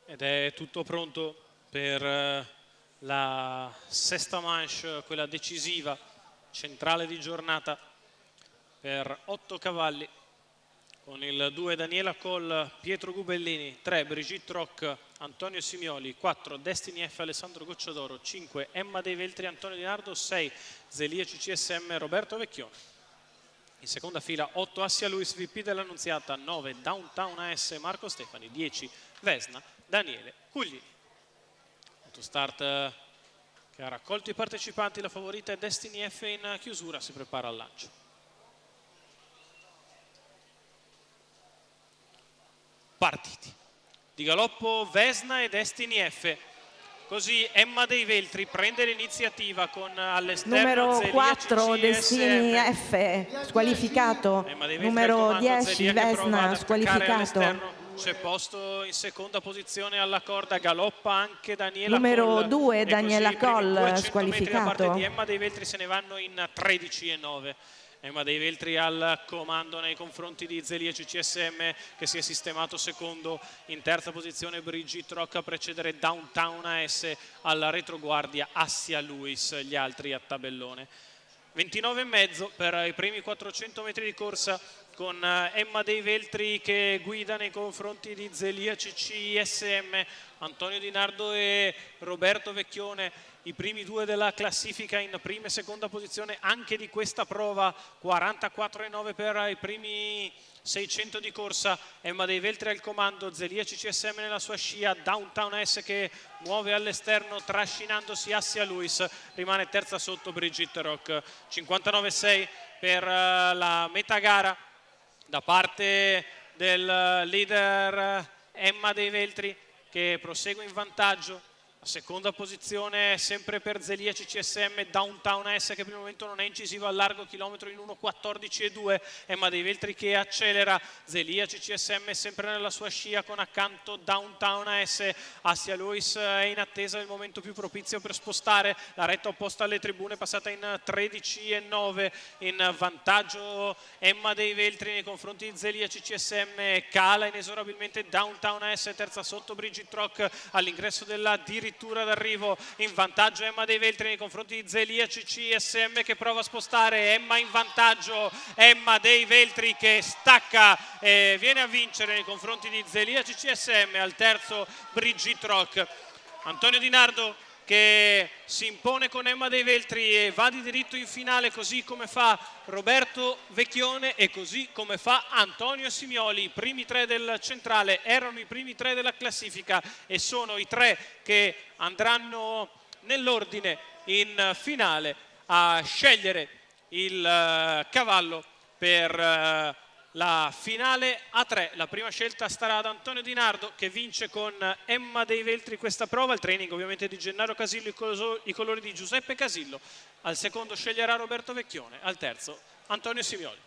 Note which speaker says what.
Speaker 1: Ed è tutto pronto per la sesta manche, quella decisiva, centrale di giornata, per 8 cavalli, con il 2 Daniela Coll, Pietro Gubellini, 3 Brigitte Roch, Antonio Simioli, 4 Destiny F, Alessandro Gocciadoro, 5 Emma Dei Veltri, Antonio Di Nardo, 6 Zelia CCSM, Roberto Vecchione. In seconda fila 8 Assia Luis, VP dell'Annunziata, 9 Downtown AS, Marco Stefani, 10 Vesna, Daniele Cuglini. Autostart che ha raccolto i partecipanti, la favorita è Destiny F in chiusura, si prepara al lancio. Partiti. Di galoppo Vesna e Destiny F. Così Emma Dei Veltri prende l'iniziativa con all'esterno
Speaker 2: numero 4 Destiny F squalificato, numero 10 Vesna squalificato,
Speaker 1: c'è posto in seconda posizione alla corda, galoppa anche Daniela
Speaker 2: numero
Speaker 1: Coll,
Speaker 2: 2 Daniela Coll squalificato.
Speaker 1: Da parte di Emma Dei Veltri se ne vanno in 13 e 9. Emma Dei Veltri al comando nei confronti di Zelia CCSM, che si è sistemato secondo. In terza posizione Brigitte Roch a precedere Downtown AS, alla retroguardia Assia Luis, gli altri a tabellone. 29,5 per i primi 400 metri di corsa, con Emma Dei Veltri che guida nei confronti di Zelia CCSM, Antonio Di Nardo e Roberto Vecchione, i primi due della classifica in prima e seconda posizione anche di questa prova. 44,9 per i primi 600 di corsa, Emma Dei Veltri al comando, Zelia CCSM nella sua scia, Downtown S che muove all'esterno trascinandosi Assia Luis, rimane terza sotto Brigitte Roch. 59,6 per la metà gara da parte del leader Emma Dei Veltri, che prosegue in vantaggio. La seconda posizione sempre per Zelia CCSM, Downtown S che per il momento non è incisivo al largo, chilometro in 1,14,2. Emma Dei Veltri che accelera, Zelia CCSM sempre nella sua scia con accanto Downtown S. Assia Luis è in attesa del momento più propizio per spostare la retta opposta alle tribune, passata in 13,9. In vantaggio Emma Dei Veltri nei confronti di Zelia CCSM, cala inesorabilmente Downtown S, terza sotto Brigitte Roch all'ingresso della dirittura d'arrivo. In vantaggio Emma Dei Veltri nei confronti di Zelia CCSM che prova a spostare, Emma in vantaggio, Emma Dei Veltri che stacca e viene a vincere nei confronti di Zelia CCSM, al terzo Brigitte Roch. Antonio Di Nardo che si impone con Emma Dei Veltri e va di diritto in finale, così come fa Roberto Vecchione e così come fa Antonio Simioli. I primi tre del centrale erano i primi tre della classifica e sono i tre che andranno nell'ordine in finale a scegliere il cavallo per la finale a 3. La prima scelta starà ad Antonio Di Nardo, che vince con Emma Dei Veltri questa prova. Il training ovviamente di Gennaro Casillo, i colori di Giuseppe Casillo. Al secondo sceglierà Roberto Vecchione, al terzo Antonio Simioli.